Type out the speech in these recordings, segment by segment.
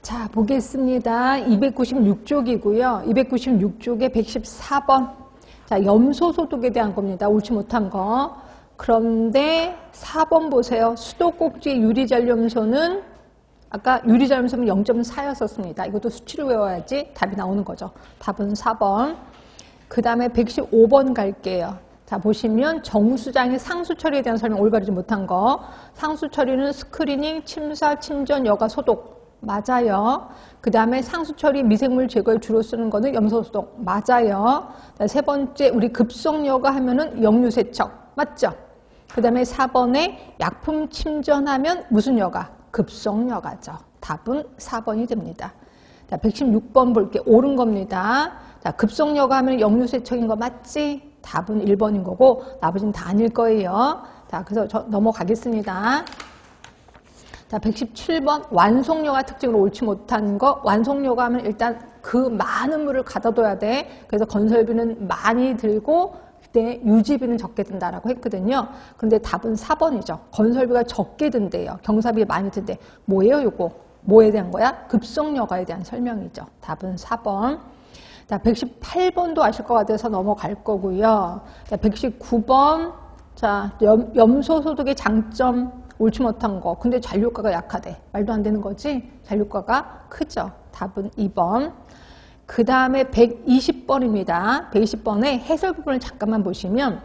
자, 보겠습니다. 296쪽이고요. 296쪽에 114번. 자, 염소 소독에 대한 겁니다. 옳지 못한 거. 그런데 4번 보세요. 수도꼭지 유리전염소는 아까 유리전염소는 0.4였었습니다. 이것도 수치를 외워야지 답이 나오는 거죠. 답은 4번. 그 다음에 115번 갈게요. 자, 보시면 정수장의 상수 처리에 대한 설명 올바르지 못한 거. 상수 처리는 스크리닝, 침사, 침전, 여과, 소독. 맞아요. 그 다음에 상수 처리 미생물 제거에 주로 쓰는 거는 염소 소독. 맞아요. 세 번째 우리 급성 여과 하면은 역류 세척. 맞죠? 그 다음에 4번에 약품 침전하면 무슨 여과? 급성 여과죠. 답은 4번이 됩니다. 자, 116번 볼게. 옳은 겁니다. 자, 급성 여과 하면 역류 세척인 거 맞지? 답은 1번인 거고 나머지는 다 아닐 거예요. 자, 그래서 저 넘어가겠습니다. 자, 117번 완속여과 특징으로 옳지 못한 거. 완속여과 하면 일단 그 많은 물을 가둬둬야 돼. 그래서 건설비는 많이 들고 그때 유지비는 적게 든다라고 했거든요. 그런데 답은 4번이죠. 건설비가 적게 든대요. 경사비 많이 든대. 뭐예요, 요거? 뭐에 대한 거야? 급성여과에 대한 설명이죠. 답은 4번. 자, 118번도 아실 것 같아서 넘어갈 거고요. 자, 119번. 자, 염소 소독의 장점. 옳지 못한 거. 근데 잔류가가 약하대. 말도 안 되는 거지? 잔류가가 크죠. 답은 2번. 그 다음에 120번입니다. 120번의 해설 부분을 잠깐만 보시면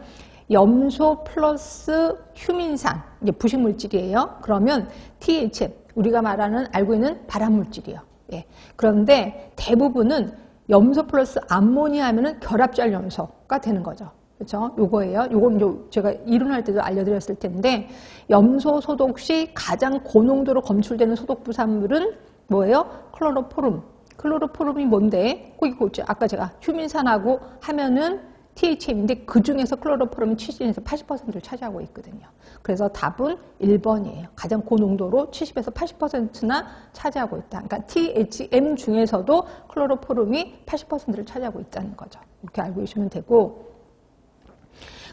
염소 플러스 휴민산. 이게 부식물질이에요. 그러면 THM. 우리가 말하는 알고 있는 발암물질이에요. 예. 그런데 대부분은 염소 플러스 암모니아 하면은 결합잘 염소가 되는 거죠. 그렇죠? 요거예요. 요건 제가 이론할 때도 알려드렸을 텐데 염소 소독 시 가장 고농도로 검출되는 소독 부산물은 뭐예요? 클로로포름. 클로로포름이 뭔데? 거기 아까 제가 휴민산하고 하면은 THM인데 그 중에서 클로로포름이 70에서 80%를 차지하고 있거든요. 그래서 답은 1번이에요. 가장 고농도로 70에서 80%나 차지하고 있다. 그러니까 THM 중에서도 클로로포름이 80%를 차지하고 있다는 거죠. 이렇게 알고 계시면 되고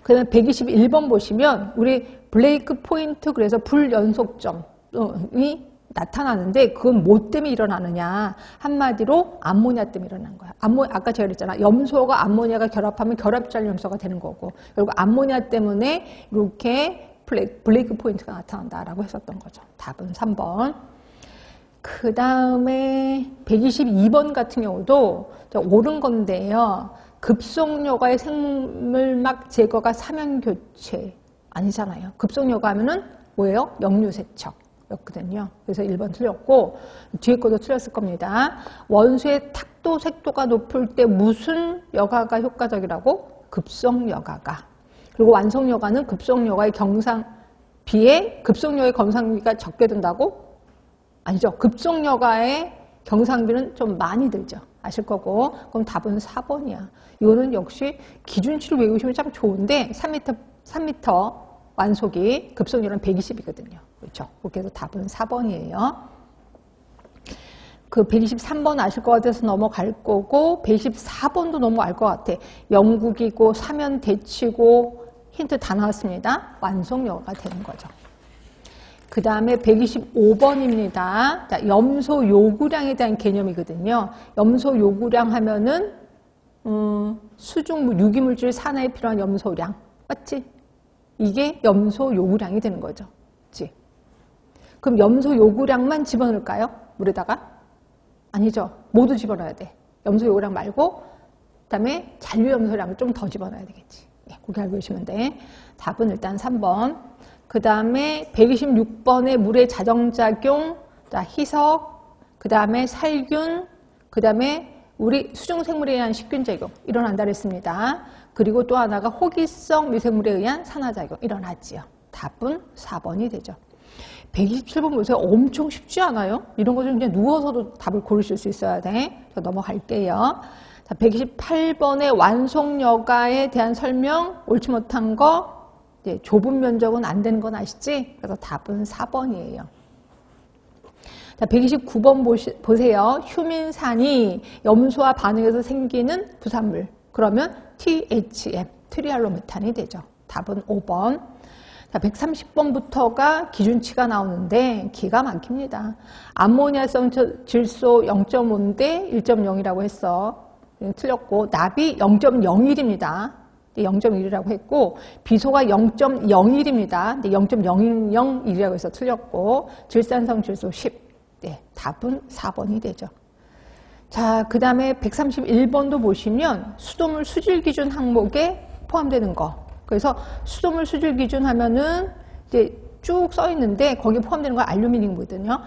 그 다음에 121번 보시면 우리 블레이크 포인트 그래서 불연속점이 나타나는데 그건 뭐 때문에 일어나느냐. 한마디로 암모니아 때문에 일어나는 거야. 아까 제가 그랬잖아. 염소가 암모니아가 결합하면 결합잘 염소가 되는 거고 그리고 암모니아 때문에 이렇게 블레이크 포인트가 나타난다라고 했었던 거죠. 답은 3번. 그 다음에 122번 같은 경우도 옳은 건데요. 급성여과의 생물막 제거가 사면교체 아니잖아요. 급성여과 하면은 뭐예요? 역류세척였거든요. 그래서 1번 틀렸고 뒤에 것도 틀렸을 겁니다. 원수의 탁도 색도가 높을 때 무슨 여과가 효과적이라고? 급성여과가. 그리고 완성여과는 급성여과의 경상비에 급성여과의 경상비가 적게 든다고? 아니죠. 급성여과의 경상비는 좀 많이 들죠. 아실 거고 그럼 답은 4번이야. 이거는 역시 기준치를 외우시면 참 좋은데 3m 완속이 급성률은 120이거든요. 그렇죠? 그래서 답은 4번이에요. 그 123번 아실 것 같아서 넘어갈 거고 124번도 너무 알 것 같아. 영국이고 사면 대치고 힌트 다 나왔습니다. 완속여과가 되는 거죠. 그 다음에 125번입니다. 자, 염소 요구량에 대한 개념이거든요. 염소 요구량 하면은 수중 유기물질 산화에 필요한 염소량. 맞지? 이게 염소 요구량이 되는 거죠. 그치? 그럼 염소 요구량만 집어넣을까요? 물에다가? 아니죠. 모두 집어넣어야 돼. 염소 요구량 말고 그다음에 잔류 염소량을 좀 더 집어넣어야 되겠지. 예, 그렇게 알고 계시면 돼. 답은 일단 3번. 그 다음에 126번의 물의 자정작용, 희석, 그 다음에 살균, 그 다음에 우리 수중생물에 의한 식균작용 일어난다 그랬습니다. 그리고 또 하나가 호기성 미생물에 의한 산화작용 일어나지요. 답은 4번이 되죠. 127번 보세요. 엄청 쉽지 않아요? 이런 거 좀 그냥 누워서도 답을 고르실 수 있어야 돼. 저 넘어갈게요. 자, 128번의 완속여과에 대한 설명, 옳지 못한 거, 좁은 면적은 안 되는 건 아시지? 그래서 답은 4번이에요. 자, 129번 보세요. 휴민산이 염소와 반응해서 생기는 부산물. 그러면 THM, 트리알로메탄이 되죠. 답은 5번. 자, 자, 130번부터가 기준치가 나오는데 기가 막힙니다. 암모니아성 질소 0.5인데 1.0이라고 했어. 틀렸고 납이 0.01입니다. 0.1이라고 했고 비소가 0.01입니다. 0.001이라고 해서 틀렸고 질산성 질소 10. 네, 답은 4번이 되죠. 자, 그 다음에 131번도 보시면 수돗물 수질 기준 항목에 포함되는 거. 그래서 수돗물 수질 기준 하면은 이제 쭉 써 있는데 거기에 포함되는 건 알루미늄이거든요.